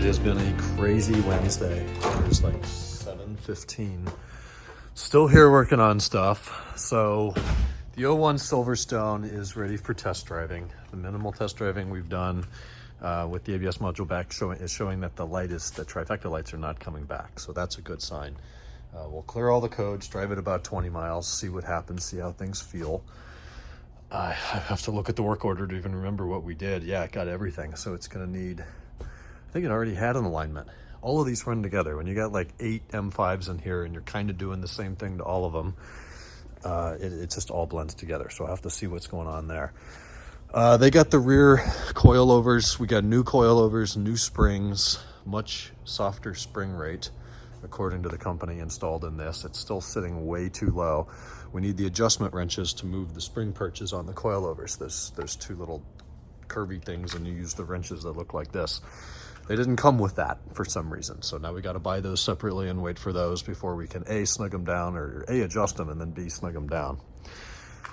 has been a crazy Wednesday. It's like 7:15. Still here working on stuff. So the '01 Silverstone is ready for test driving. The minimal test driving we've done with the ABS module back is showing that the trifecta lights are not coming back. So that's a good sign. We'll clear all the codes, drive it about 20 miles, see what happens, see how things feel. I have to look at the work order to even remember what we did. Yeah, it got everything. So it's going to need, I think it already had an alignment. All of these run together. When you got like 8 M5s in here and you're kind of doing the same thing to all of them, it just all blends together. So I'll have to see what's going on there. They got the rear coilovers. We got new coilovers, new springs, much softer spring rate, according to the company installed in this. It's still sitting way too low. We need the adjustment wrenches to move the spring perches on the coilovers. There's two little curvy things and you use the wrenches that look like this. They didn't come with that for some reason. So now we got to buy those separately and wait for those before we can A, snug them down, or A, adjust them, and then B, snug them down.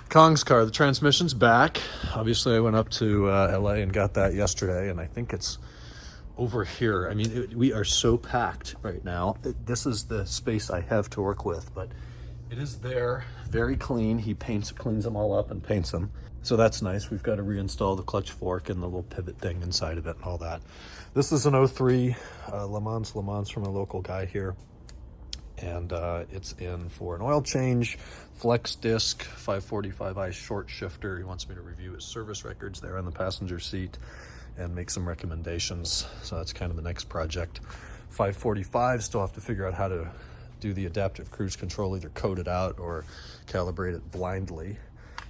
Kong's car, the transmission's back. Obviously I went up to LA and got that yesterday, and I think it's over here. I mean, we are so packed right now. This is the space I have to work with, but it is there, very clean. He cleans them all up and paints them. So that's nice. We've got to reinstall the clutch fork and the little pivot thing inside of it and all that. This is an 03 Le Mans from a local guy here. And it's in for an oil change, flex disc, 545i short shifter. He wants me to review his service records there on the passenger seat and make some recommendations. So that's kind of the next project. 545, still have to figure out how to do the adaptive cruise control, either code it out or calibrate it blindly.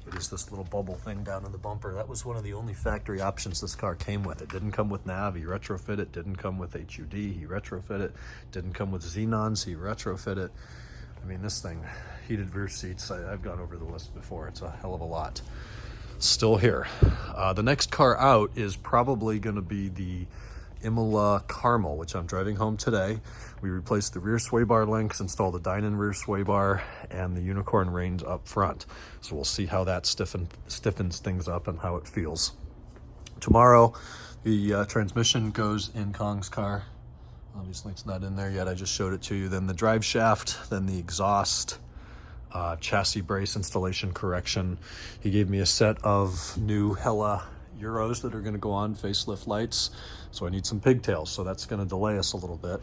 It is this little bubble thing down in the bumper. That was one of the only factory options this car came with. It didn't come with nav, he retrofit it. Didn't come with HUD, he retrofit it. Didn't come with xenons, he retrofit it. I mean, this thing, heated rear seats, I've gone over the list before. It's a hell of a lot. Still here. The next car out is probably gonna be the Imola Carmel, which I'm driving home today. We replaced the rear sway bar links, installed a Dynon rear sway bar, and the unicorn reins up front. So we'll see how that stiffens things up and how it feels. Tomorrow, the transmission goes in Kong's car. Obviously it's not in there yet, I just showed it to you. Then the drive shaft, then the exhaust, chassis brace installation correction. He gave me a set of new Hella Euros that are going to go on facelift lights, so I need some pigtails, so that's going to delay us a little bit.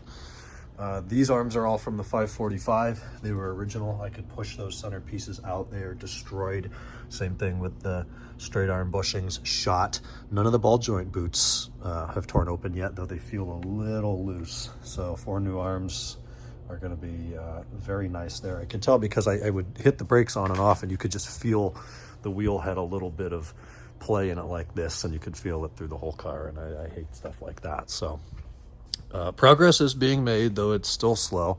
These arms are all from the 545. They were original. I could push those center pieces out. They are destroyed. Same thing with the straight arm bushings, shot. None of the ball joint boots have torn open yet, though they feel a little loose. So 4 new arms are going to be very nice there. I can tell because I would hit the brakes on and off and you could just feel the wheel had a little bit of play in it like this, and you could feel it through the whole car, and I hate stuff like that. So progress is being made, though it's still slow.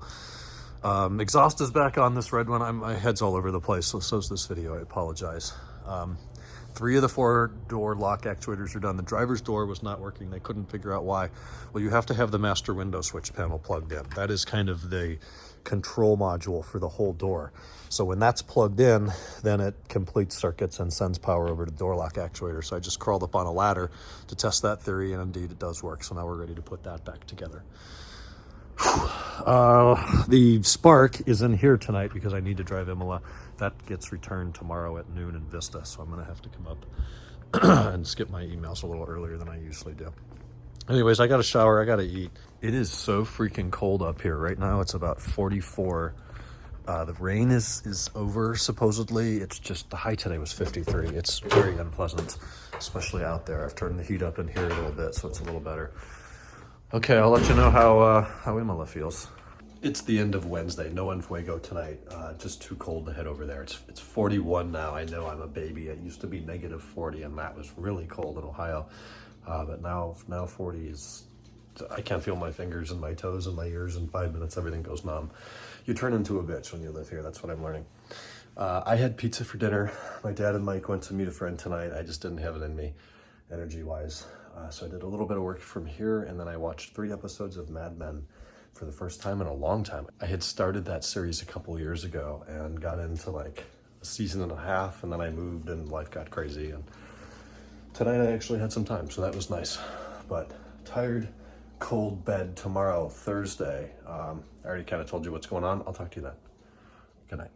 Exhaust is back on this red one. My head's all over the place, so is this video. I apologize. 3 of the 4 door lock actuators are done. The driver's door was not working. They couldn't figure out why. Well, you have to have the master window switch panel plugged in. That is kind of the control module for the whole door. So when that's plugged in, then it completes circuits and sends power over to the door lock actuator. So I just crawled up on a ladder to test that theory, and indeed it does work. So now we're ready to put that back together. The Spark is in here tonight because I need to drive Imola. That gets returned tomorrow at noon in Vista, so I'm gonna have to come up and skip my emails a little earlier than I usually do. Anyways, I got to shower, I got to eat. It is so freaking cold up here. Right now it's about 44. The rain is over, supposedly. It's just, the high today was 53. It's very unpleasant, especially out there. I've turned the heat up in here a little bit, so it's a little better. Okay, I'll let you know how Imola feels. It's the end of Wednesday, no Enfuego tonight. Just too cold to head over there. It's 41 now. I know I'm a baby. It used to be negative 40, and that was really cold in Ohio. But now 40 is, I can't feel my fingers and my toes and my ears. In 5 minutes, everything goes numb. You turn into a bitch when you live here. That's what I'm learning. I had pizza for dinner. My dad and Mike went to meet a friend tonight. I just didn't have it in me, energy-wise. So I did a little bit of work from here, and then I watched 3 episodes of Mad Men for the first time in a long time. I had started that series a couple years ago and got into like a season and a half, and then I moved and life got crazy. And tonight I actually had some time, so that was nice. But tired, cold bed tomorrow, Thursday. I already kind of told you what's going on. I'll talk to you then. Good night.